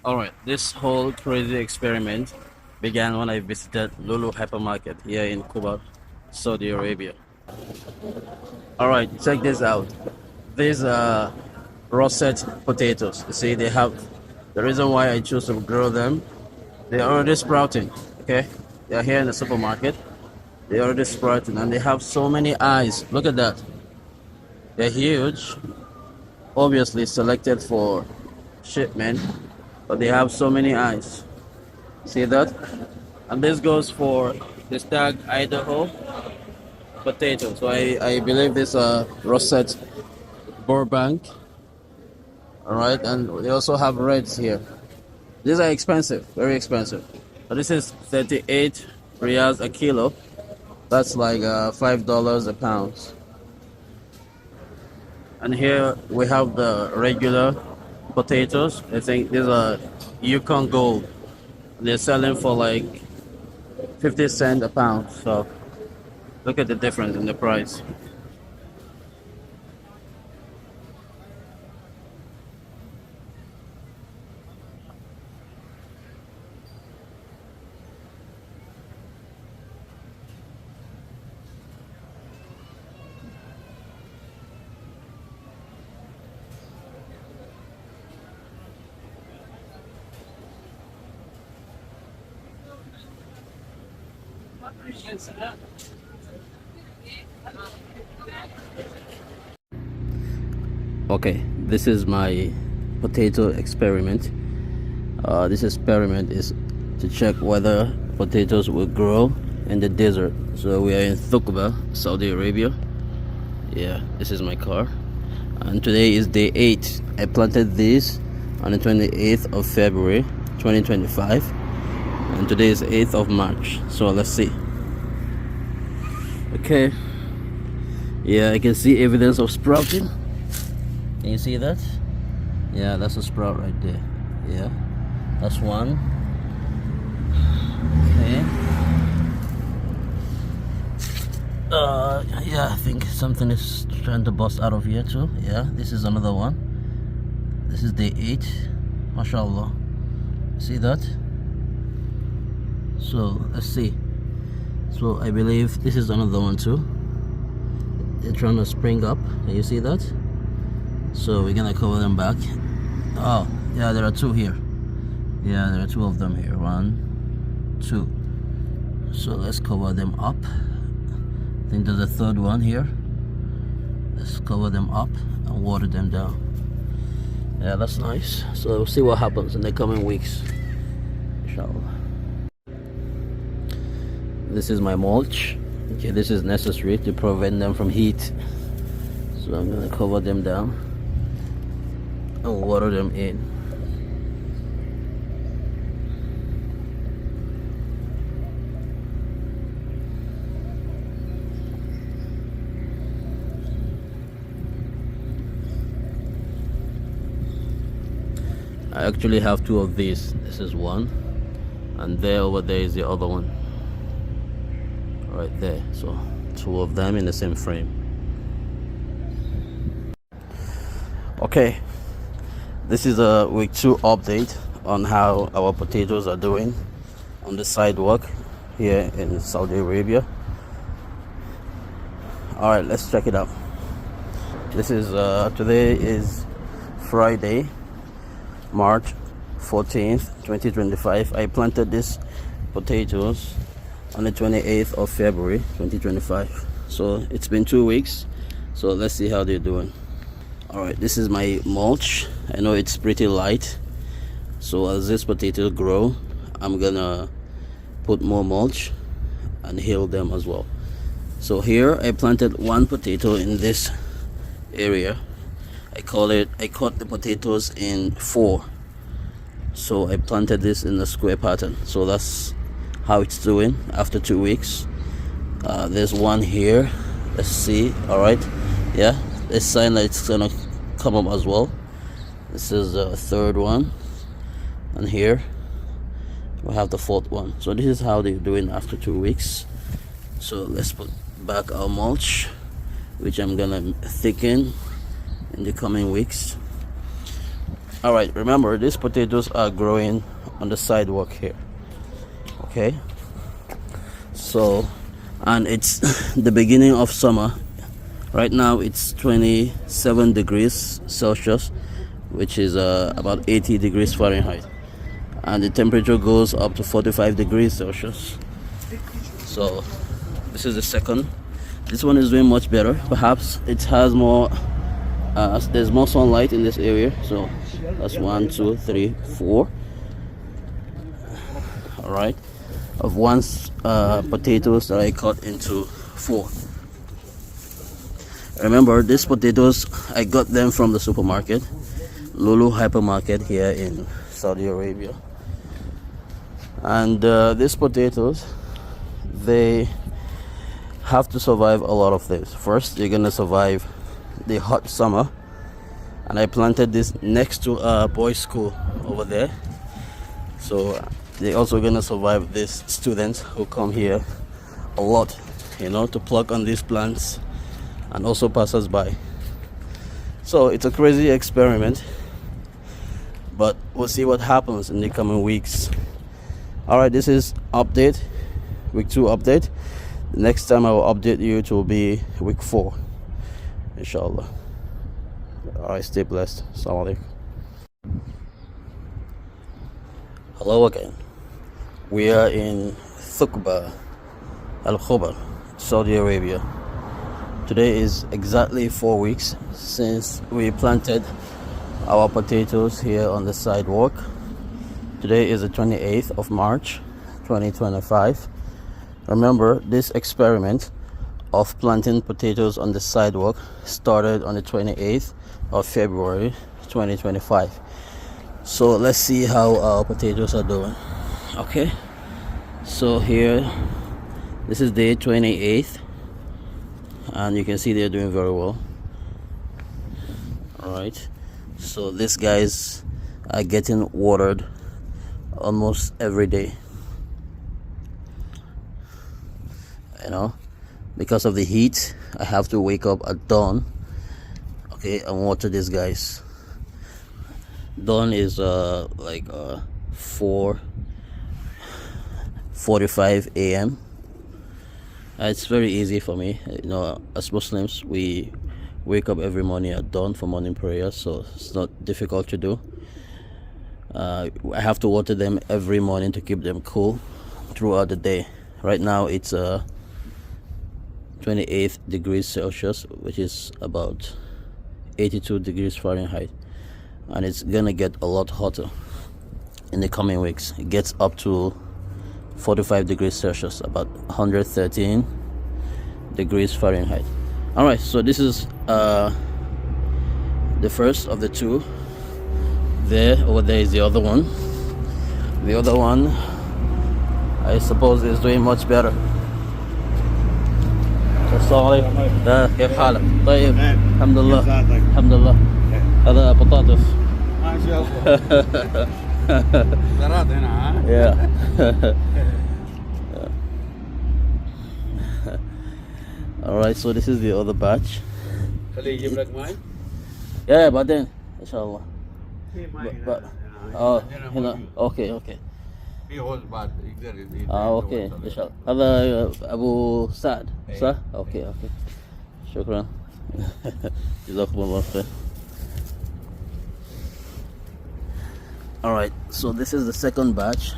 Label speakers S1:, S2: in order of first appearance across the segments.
S1: Alright, this whole crazy experiment began when I visited Lulu hypermarket here in Kuwait, Saudi Arabia. Alright, check this out. These are russet potatoes. You see, they have the reason why I choose to grow them. They're already sprouting. Okay, they're here in the supermarket. They're already sprouting and they have so many eyes. Look at that. They're huge. Obviously selected for shipment, but they have so many eyes. See that? And this goes for the stag Idaho potato. So I believe this Russet Burbank. Alright, and they also have reds here. These are expensive, very expensive. But this is 38 riyals a kilo. That's like $5 a pound. And here we have the regular potatoes. I think these are Yukon Gold. They're selling for like 50 cents a pound. So look at the difference in the price. Okay, this is my potato experiment. This experiment is to check whether potatoes will grow in the desert. So we are in Thukba, Saudi Arabia. Yeah, this is my car. And today is day 8. I planted this on the 28th of February 2025. And today is 8th of March. So let's see. Okay. Yeah, I can see evidence of sprouting. Can you see that? Yeah, that's a sprout right there. Yeah, that's one. Okay. Yeah, I think something is trying to bust out of here too. Yeah, this is another one. This is day 8. MashaAllah. See that? So let's see. So I believe this is another one too. They're trying to spring up. Can you see that? So we're gonna cover them back. Oh, yeah, there are 2 here. Yeah, there are 2 of them here. 1, 2. So let's cover them up. I think there's a 3rd one here. Let's cover them up and water them down. Yeah, that's nice. So we'll see what happens in the coming weeks, inshallah. This is my mulch. Okay, this is necessary to prevent them from heat. So I'm gonna cover them down and water them in. I actually have 2 of these. This is one, and there over there is the other one. Right there. So 2 of them in the same frame. Okay. This is a week 2 update on how our potatoes are doing on the sidewalk here in Saudi Arabia. Alright, let's check it out. This is today is Friday, March 14th, 2025. I planted these potatoes on the 28th of February 2025. So it's been 2 weeks. So let's see how they're doing. Alright, this is my mulch. I know it's pretty light, so as this potato grow, I'm gonna put more mulch and heal them as well. So here I planted 1 potato in this area. I cut the potatoes in 4. So I planted this in a square pattern. So that's how it's doing after 2 weeks. There's 1 here. Let's see. Alright, yeah, it's sign that it's gonna come up as well. This is the 3rd one, and here we have the 4th one. So this is how they're doing after 2 weeks. So let's put back our mulch, which I'm gonna thicken in the coming weeks. All right, remember these potatoes are growing on the sidewalk here. Okay, so, and it's the beginning of summer. Right now it's 27 degrees Celsius, which is about 80 degrees Fahrenheit, and the temperature goes up to 45 degrees Celsius. So this is the second. This one is doing much better. Perhaps it has more there's more sunlight in this area. So that's 1, 2, 3, 4. All right, of one potatoes that I cut into 4. Remember, these potatoes I got them from the supermarket, Lulu hypermarket here in Saudi Arabia. And these potatoes, they have to survive a lot of things. First, you're gonna survive the hot summer, and I planted this next to a boys' school over there, so they're also gonna survive these students who come here a lot, you know, to pluck on these plants, and also passers by. So it's a crazy experiment, but we'll see what happens in the coming weeks. All right, this is update, week 2 update. The next time I will update you, it will be week 4, inshallah. All right, stay blessed. Assalamu alaikum. Hello again. We are in Thukba, Al Khobar, Saudi Arabia. Today is exactly 4 weeks since we planted our potatoes here on the sidewalk. Today is the 28th of March 2025. Remember, this experiment of planting potatoes on the sidewalk started on the 28th of February 2025. So let's see how our potatoes are doing. Okay, so here, this is day 28th, and you can see they're doing very well. All right, so these guys are getting watered almost every day, you know, because of the heat. I have to wake up at dawn, okay, and water these guys. Dawn is like 4:45 a.m. It's very easy for me, you know. As Muslims, we wake up every morning at dawn for morning prayer, so it's not difficult to do. I have to water them every morning to keep them cool throughout the day. Right now it's 28 degrees Celsius, which is about 82 degrees Fahrenheit, and it's gonna get a lot hotter in the coming weeks. It gets up to 45 degrees Celsius, about 113 degrees Fahrenheit. All right, so this is the first of the 2. There, over there is the other one. The other one, I suppose, is doing much better. السلام عليكم. كيف حالك؟ طيب الحمد لله. الحمد لله. هذا بطاطس. ما شاء الله. زرعت هنا ها؟ Yeah. All right, so this is the other batch. خليه يجيب لك ماي. Yeah, بعدين إن شاء الله. هنا اوكي في هول بعد يقدر اوكي ان شاء الله. هذا ابو سعد صح؟ اوكي شكرا. جزاكم الله خير. All right, so this is the second batch.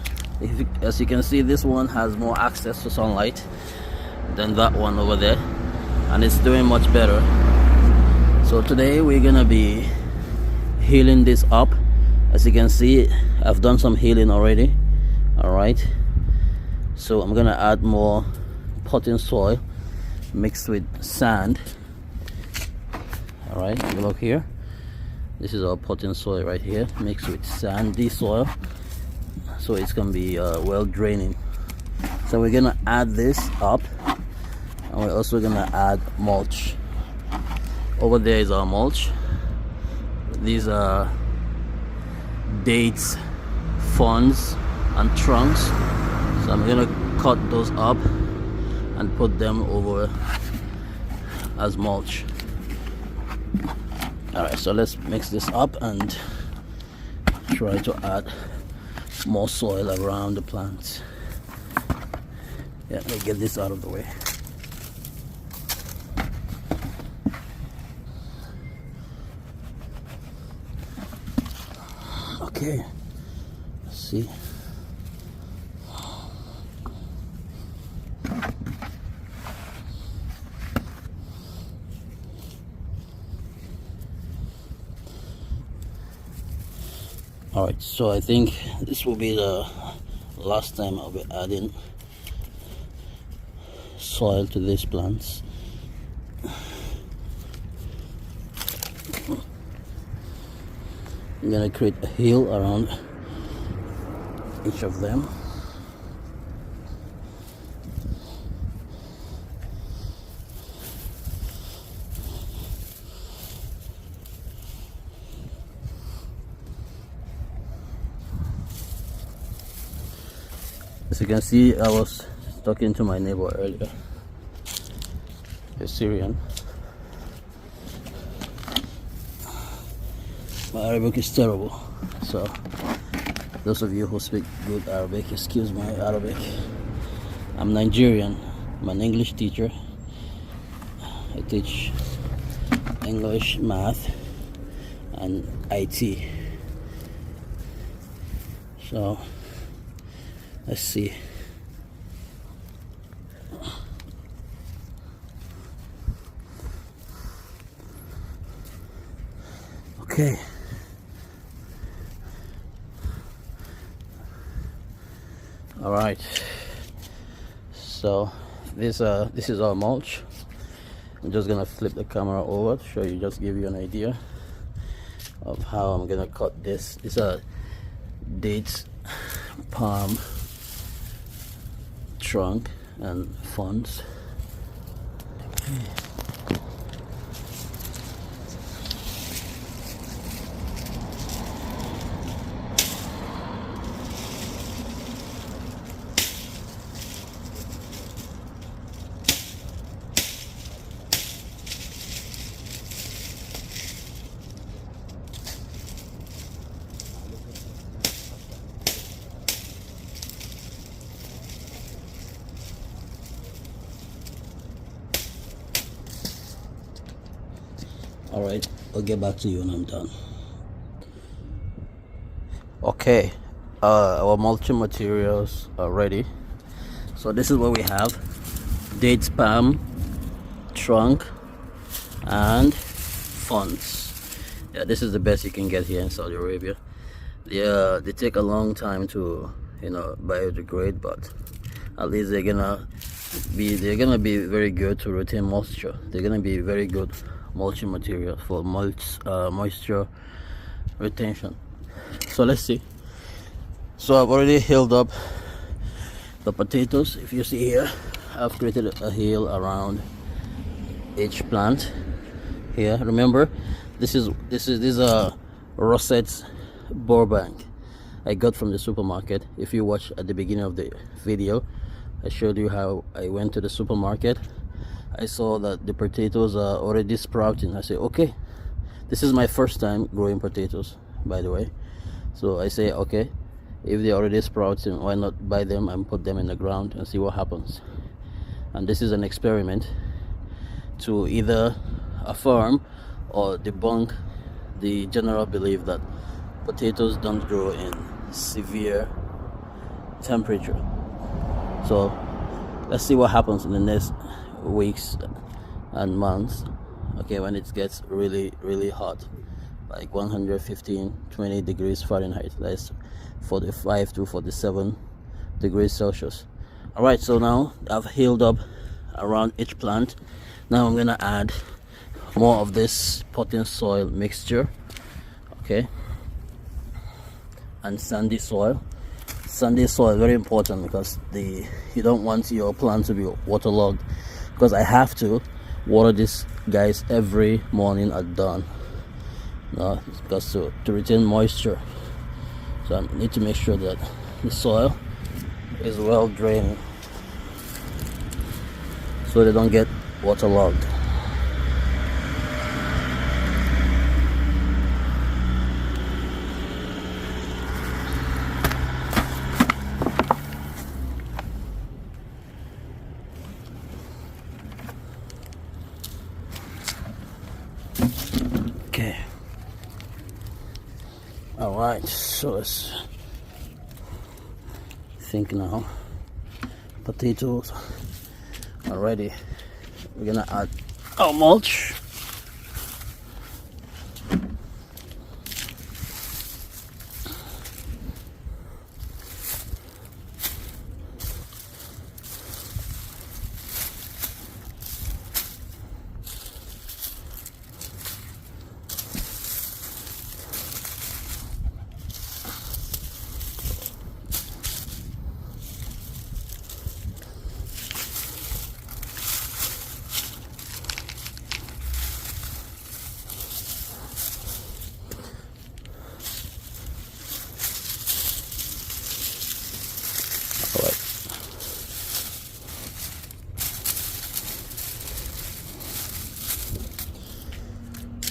S1: As you can see, this one has more access to sunlight than that one over there, and it's doing much better. So today we're gonna be healing this up. As you can see, I've done some healing already. All right, so I'm gonna add more potting soil mixed with sand. All right, look here, this is our potting soil right here mixed with sandy soil, so it's gonna be well draining. So we're gonna add this up, and we're also gonna add mulch. Over there is our mulch. These are dates, fronds and trunks, so I'm gonna cut those up and put them over as mulch. All right, so let's mix this up and try to add more soil around the plants. Yeah, let me get this out of the way. Okay, let's see. Alright, so I think this will be the last time I'll be adding soil to these plants. I'm gonna create a hill around each of them. As you can see, I was talking to my neighbor earlier, a Syrian. My Arabic is terrible, so those of you who speak good Arabic, excuse my Arabic. I'm Nigerian. I'm an English teacher. I teach English, math, and IT. So let's see. Okay. All right. So this is our mulch. I'm just gonna flip the camera over to show you, just give you an idea of how I'm gonna cut this. These are dates, palm trunk and fronds. All right, I'll get back to you when I'm done. Okay, our mulching materials are ready. So this is what we have: dates, palm trunk, and fronds. Yeah, this is the best you can get here in Saudi Arabia. They take a long time to, biodegrade, but at least they're gonna be very good to retain moisture. They're gonna be very good mulching material for moisture retention. So let's see. So I've already healed up the potatoes. If you see here, I've created a hill around each plant here. Remember, this is a Russet Burbank I got from the supermarket. If you watch at the beginning of the video, I showed you how I went to the supermarket. I saw that the potatoes are already sprouting. I say, okay, this is my first time growing potatoes, by the way. So I say, okay, if they're already sprouting, why not buy them and put them in the ground and see what happens. And this is an experiment to either affirm or debunk the general belief that potatoes don't grow in severe temperature. So let's see what happens in the next weeks and months, okay, when it gets really hot, like 115-120 degrees Fahrenheit. That's 45 to 47 degrees Celsius. All right, so now I've healed up around each plant. Now I'm gonna add more of this potting soil mixture, okay, and sandy soil. Sandy soil, very important, because you don't want your plant to be waterlogged, because I have to water these guys every morning at dawn, because to retain moisture. So I need to make sure that the soil is well drained so they don't get waterlogged. Alright, so let's think now. Potatoes are ready. We're gonna add our mulch.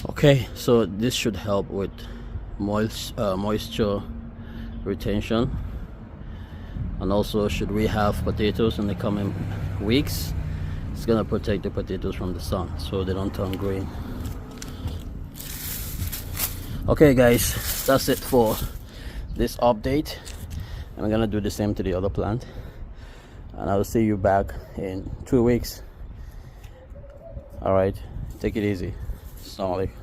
S1: Okay, so this should help with moisture retention, and also should we have potatoes in the coming weeks, it's gonna protect the potatoes from the sun so they don't turn green. Okay guys, that's it for this update. I'm gonna do the same to the other plant, and I'll see you back in 2 weeks. All right, take it easy. Assalamu alaikum.